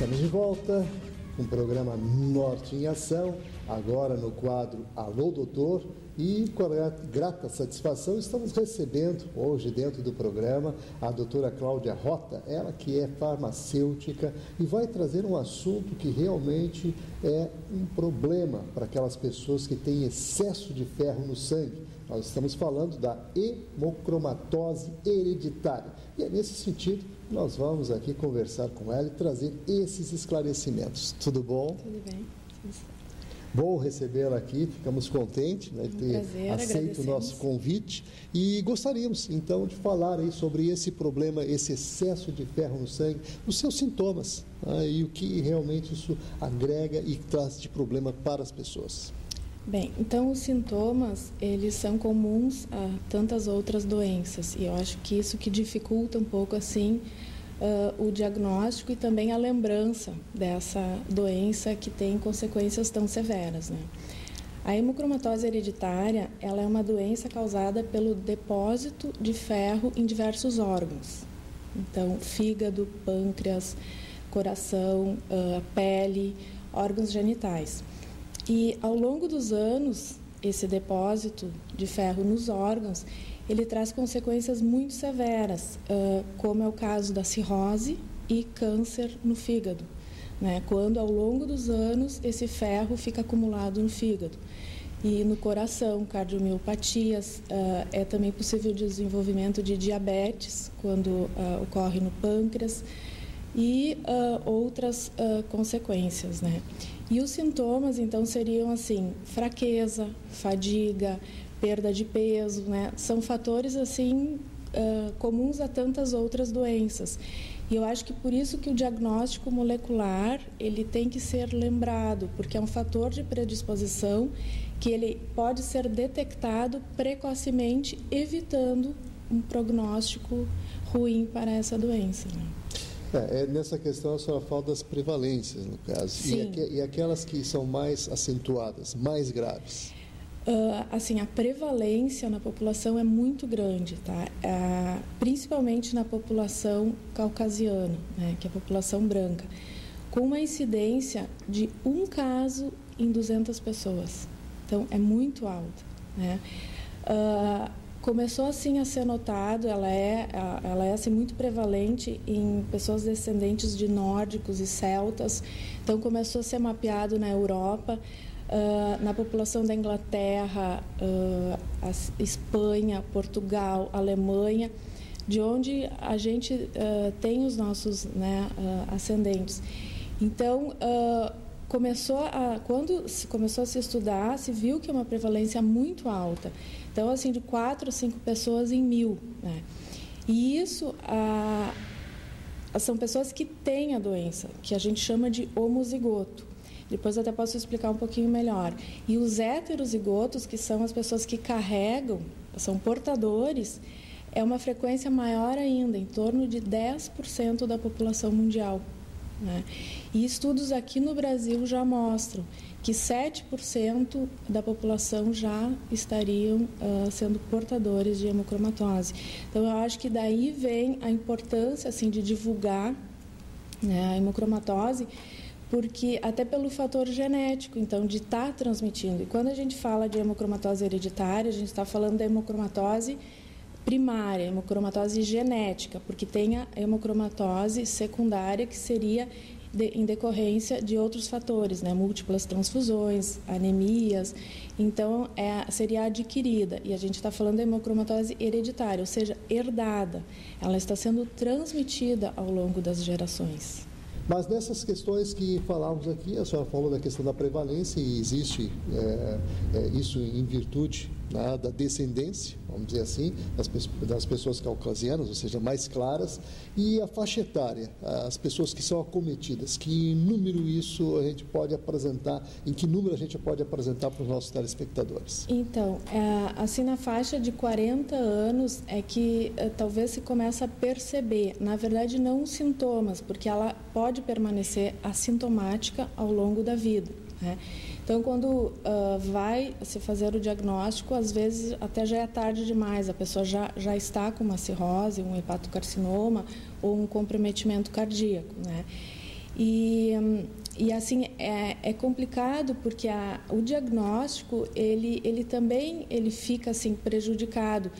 Estamos de volta com o programa Norte em Ação, agora no quadro Alô Doutor, e com a grata satisfação estamos recebendo hoje dentro do programa a doutora Cláudia Rota, ela que é farmacêutica e vai trazer um assunto que realmente é um problema para aquelas pessoas que têm excesso de ferro no sangue. Nós estamos falando da hemocromatose hereditária e é nesse sentido nós vamos aqui conversar com ela e trazer esses esclarecimentos. Tudo bom? Tudo bem. Bom recebê-la aqui, ficamos contentes, né, de ter aceito o nosso convite e gostaríamos então de falar aí sobre esse problema, esse excesso de ferro no sangue, os seus sintomas, né, e o que realmente isso agrega e traz de problema para as pessoas. Bem, então os sintomas, eles são comuns a tantas outras doenças e eu acho que isso que dificulta um pouco assim o diagnóstico e também a lembrança dessa doença que tem consequências tão severas, né? A hemocromatose hereditária, ela é uma doença causada pelo depósito de ferro em diversos órgãos. Então, fígado, pâncreas, coração, pele, órgãos genitais. E ao longo dos anos, esse depósito de ferro nos órgãos, ele traz consequências muito severas, como é o caso da cirrose e câncer no fígado, né? Quando ao longo dos anos esse ferro fica acumulado no fígado. E no coração, cardiomiopatias, é também possível o desenvolvimento de diabetes, quando ocorre no pâncreas, e outras consequências, né? E os sintomas, então, seriam assim, fraqueza, fadiga, perda de peso, né? São fatores, assim, comuns a tantas outras doenças. E eu acho que por isso que o diagnóstico molecular, ele tem que ser lembrado, porque é um fator de predisposição que ele pode ser detectado precocemente, evitando um prognóstico ruim para essa doença, né? Nessa questão a senhora fala das prevalências, no caso. Sim. E aquelas que são mais acentuadas, mais graves? Assim, a prevalência na população é muito grande, tá? Principalmente na população caucasiana, né, que é a população branca, com uma incidência de 1 caso em 200 pessoas. Então, é muito alta, né? Começou assim a ser notado, ela é assim, muito prevalente em pessoas descendentes de nórdicos e celtas. Então começou a ser mapeado na Europa, na população da Inglaterra, Espanha, Portugal, Alemanha, de onde a gente tem os nossos, né, ascendentes. Então quando começou a se estudar, se viu que é uma prevalência muito alta. Então, assim, de 4 a 5 pessoas em 1000, né? E isso são pessoas que têm a doença, que a gente chama de homozigoto. Depois até posso explicar um pouquinho melhor. E os heterozigotos, que são as pessoas que carregam, são portadores, é uma frequência maior ainda, em torno de 10% da população mundial, né? E estudos aqui no Brasil já mostram que 7% da população já estariam sendo portadores de hemocromatose. Então, eu acho que daí vem a importância assim, de divulgar, né, a hemocromatose, porque até pelo fator genético, então, de estar transmitindo. E quando a gente fala de hemocromatose hereditária, a gente está falando da hemocromatose primária, hemocromatose genética, porque tem a hemocromatose secundária, que seria em decorrência de outros fatores, né? Múltiplas transfusões, anemias, então seria adquirida. E a gente está falando da hemocromatose hereditária, ou seja, herdada. Ela está sendo transmitida ao longo das gerações. Mas nessas questões que falávamos aqui, a senhora falou da questão da prevalência e existe isso em virtude, né, da descendência, vamos dizer assim, das pessoas caucasianas, ou seja, mais claras, e a faixa etária, as pessoas que são acometidas, que número isso a gente pode apresentar, em que número a gente pode apresentar para os nossos telespectadores? Então, assim, na faixa de 40 anos é que talvez se começa a perceber, na verdade não os sintomas, porque ela pode permanecer assintomática ao longo da vida, né? Então, quando vai se fazer o diagnóstico, às vezes até já é tarde demais, a pessoa já está com uma cirrose, um hepatocarcinoma ou um comprometimento cardíaco, né? E assim, é complicado porque o diagnóstico, ele também fica assim, prejudicado,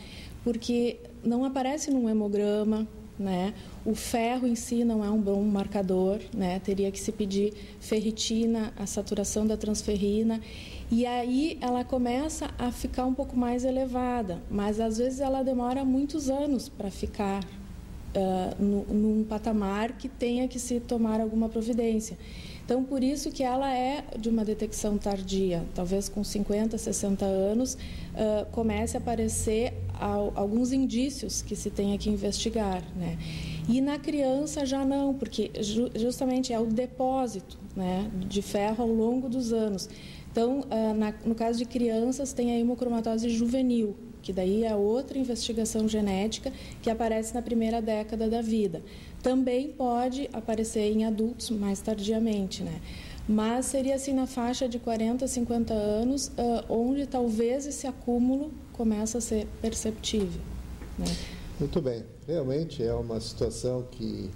porque não aparece num hemograma, né? O ferro em si não é um bom marcador, né? Teria que se pedir ferritina, a saturação da transferrina, e aí ela começa a ficar um pouco mais elevada, mas às vezes ela demora muitos anos para ficar num patamar que tenha que se tomar alguma providência. Então, por isso que ela é de uma detecção tardia, talvez com 50, 60 anos, comece a aparecer alguns indícios que se tenha que investigar, né? E na criança já não, porque justamente é o depósito, né, de ferro ao longo dos anos. Então, no caso de crianças, tem a hemocromatose juvenil, que daí é outra investigação genética que aparece na primeira década da vida. Também pode aparecer em adultos mais tardiamente, né? Mas seria assim na faixa de 40, 50 anos, onde talvez esse acúmulo começa a ser perceptível, né? Muito bem. Realmente é uma situação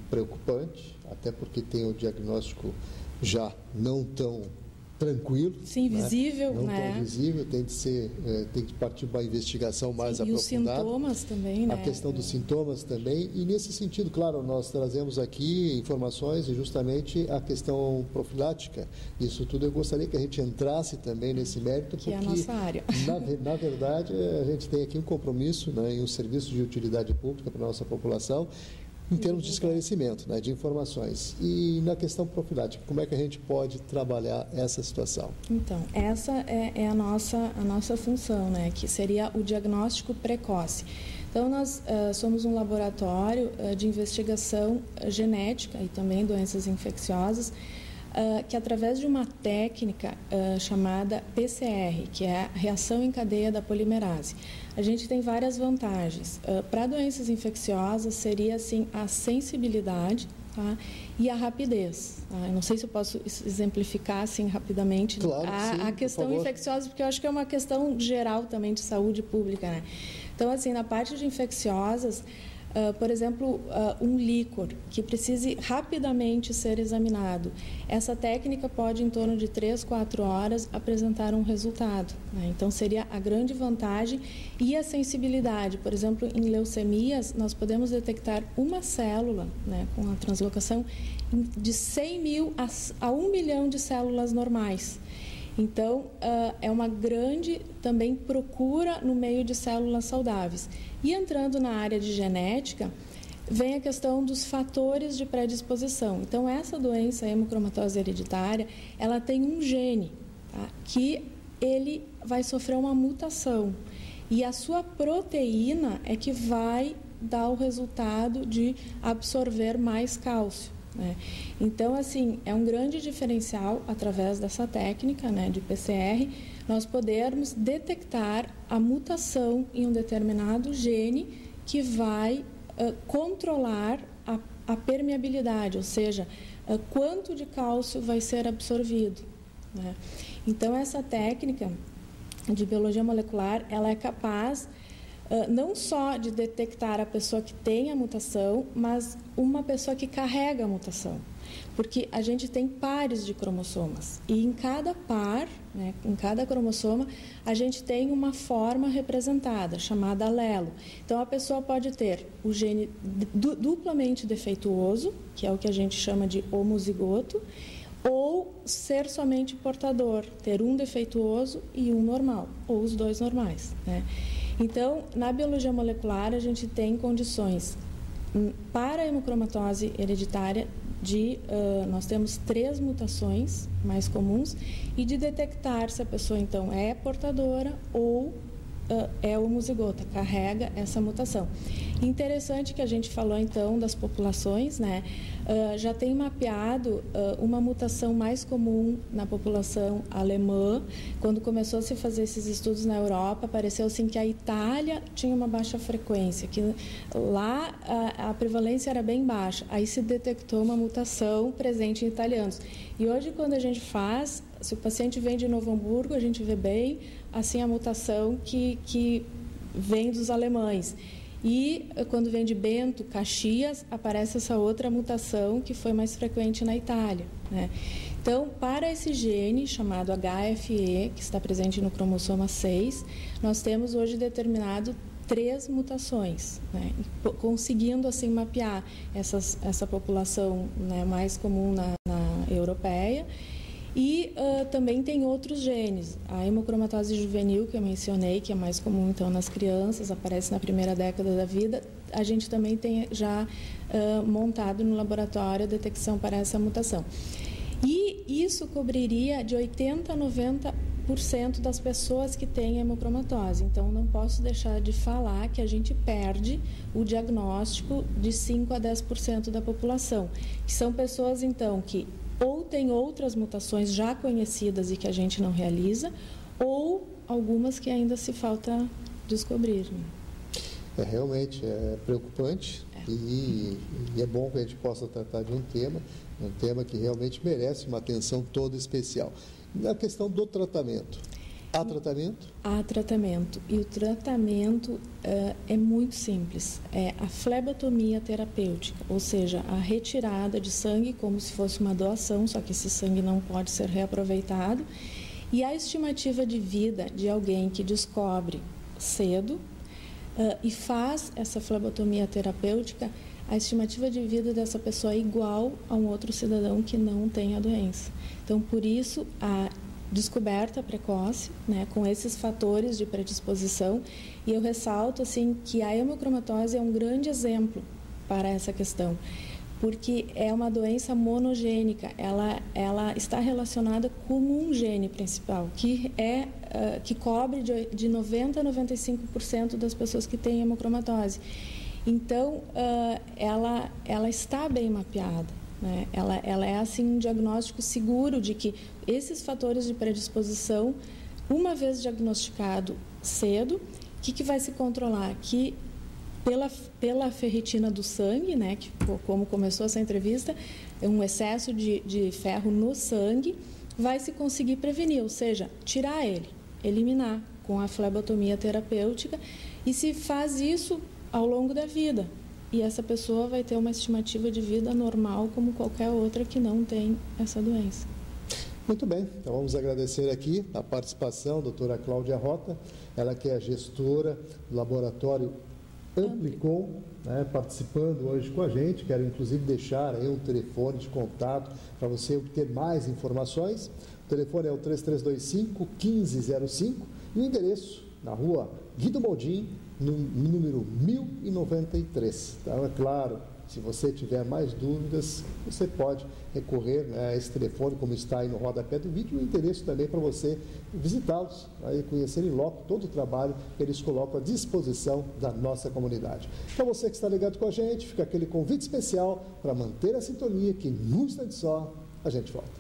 preocupante, até porque tem o diagnóstico já não tão tranquilo. Sim, visível, né? Não né? tão visível, tem que partir para uma investigação mais aprofundada. E os sintomas também, né? A questão dos sintomas também. E nesse sentido, claro, nós trazemos aqui informações e justamente a questão profilática. Isso tudo eu gostaria que a gente entrasse também nesse mérito, porque é a nossa área. Na verdade, a gente tem aqui um compromisso, né, em um serviço de utilidade pública para a nossa população, em termos de esclarecimento, né, de informações. E na questão profilática, como é que a gente pode trabalhar essa situação? Então, essa é a nossa função, né, que seria o diagnóstico precoce. Então, nós somos um laboratório de investigação genética e também doenças infecciosas, que através de uma técnica chamada PCR, que é a reação em cadeia da polimerase, a gente tem várias vantagens. Para doenças infecciosas, seria assim a sensibilidade, tá? E a rapidez. Tá? Eu não sei se eu posso exemplificar assim rapidamente, claro, a questão infecciosa, porque eu acho que é uma questão geral também de saúde pública, né? Então, assim, na parte de infecciosas, por exemplo, um líquor que precise rapidamente ser examinado. Essa técnica pode, em torno de 3, 4 horas, apresentar um resultado, né? Então, seria a grande vantagem. E a sensibilidade, por exemplo, em leucemias, nós podemos detectar uma célula, né, com a translocação de 100 mil a 1 milhão de células normais. Então, é uma grande também procura no meio de células saudáveis. E entrando na área de genética, vem a questão dos fatores de predisposição. Então, essa doença, a hemocromatose hereditária, ela tem um gene, tá, que ele vai sofrer uma mutação. E a sua proteína é que vai dar o resultado de absorver mais cálcio, né? Então, assim, é um grande diferencial, através dessa técnica, né, de PCR, nós podermos detectar a mutação em um determinado gene que vai controlar a permeabilidade, ou seja, quanto de cálcio vai ser absorvido, né? Então, essa técnica de biologia molecular, ela é capaz não só de detectar a pessoa que tem a mutação, mas uma pessoa que carrega a mutação. Porque a gente tem pares de cromossomas e em cada par, né, em cada cromossoma, a gente tem uma forma representada, chamada alelo. Então, a pessoa pode ter o gene duplamente defeituoso, que é o que a gente chama de homozigoto, ou ser somente portador, ter um defeituoso e um normal, ou os dois normais, né? Então, na biologia molecular, a gente tem condições para a hemocromatose hereditária nós temos 3 mutações mais comuns e de detectar se a pessoa, então, é portadora ou é homozigota, carrega essa mutação. Interessante que a gente falou, então, das populações, né? Já tem mapeado uma mutação mais comum na população alemã. Quando começou a se fazer esses estudos na Europa, apareceu assim que a Itália tinha uma baixa frequência, que lá a prevalência era bem baixa. Aí se detectou uma mutação presente em italianos. E hoje, quando a gente faz, se o paciente vem de Novo Hamburgo, a gente vê bem assim a mutação que vem dos alemães. E quando vem de Bento, Caxias, aparece essa outra mutação que foi mais frequente na Itália, né? Então, para esse gene chamado HFE, que está presente no cromossoma 6, nós temos hoje determinado 3 mutações, né? Conseguindo assim mapear essa população, né, mais comum na europeia. E também tem outros genes. A hemocromatose juvenil, que eu mencionei, que é mais comum então nas crianças, aparece na primeira década da vida. A gente também tem já montado no laboratório a detecção para essa mutação. E isso cobriria de 80% a 90% das pessoas que têm hemocromatose. Então, não posso deixar de falar que a gente perde o diagnóstico de 5% a 10% da população, que são pessoas, então, que ou têm outras mutações já conhecidas e que a gente não realiza, ou algumas que ainda se falta descobrir. Realmente é preocupante e é bom que a gente possa tratar de um tema que realmente merece uma atenção toda especial. Na questão do tratamento, há tratamento? Há tratamento, e o tratamento é muito simples, é a flebotomia terapêutica, ou seja, a retirada de sangue como se fosse uma doação, só que esse sangue não pode ser reaproveitado, e a estimativa de vida de alguém que descobre cedo e faz essa flebotomia terapêutica, a estimativa de vida dessa pessoa é igual a um outro cidadão que não tem a doença. Então, por isso, a descoberta precoce, né, com esses fatores de predisposição, e eu ressalto assim que a hemocromatose é um grande exemplo para essa questão, porque é uma doença monogênica, ela está relacionada com um gene principal, que cobre de 90% a 95% das pessoas que têm hemocromatose. Então, ela está bem mapeada, né? Ela é assim um diagnóstico seguro de que esses fatores de predisposição, uma vez diagnosticado cedo, o que vai se controlar? Que pela ferritina do sangue, né, que como começou essa entrevista, um excesso de ferro no sangue, vai se conseguir prevenir, ou seja, tirar ele, eliminar com a flebotomia terapêutica, e se faz isso ao longo da vida. E essa pessoa vai ter uma estimativa de vida normal como qualquer outra que não tem essa doença. Muito bem, então vamos agradecer aqui a participação da doutora Cláudia Rota, ela que é a gestora do laboratório Amplicon, né, participando hoje com a gente. Quero inclusive deixar aí um telefone de contato para você obter mais informações. O telefone é o 3325-1505 e o endereço na rua Guido Moldin, no número 1093. Então, é claro, se você tiver mais dúvidas, você pode recorrer, né, a esse telefone, como está aí no rodapé do vídeo, e o endereço também para você visitá-los, aí conhecer em loco todo o trabalho que eles colocam à disposição da nossa comunidade. Então, você que está ligado com a gente, fica aquele convite especial para manter a sintonia, que num instante só a gente volta.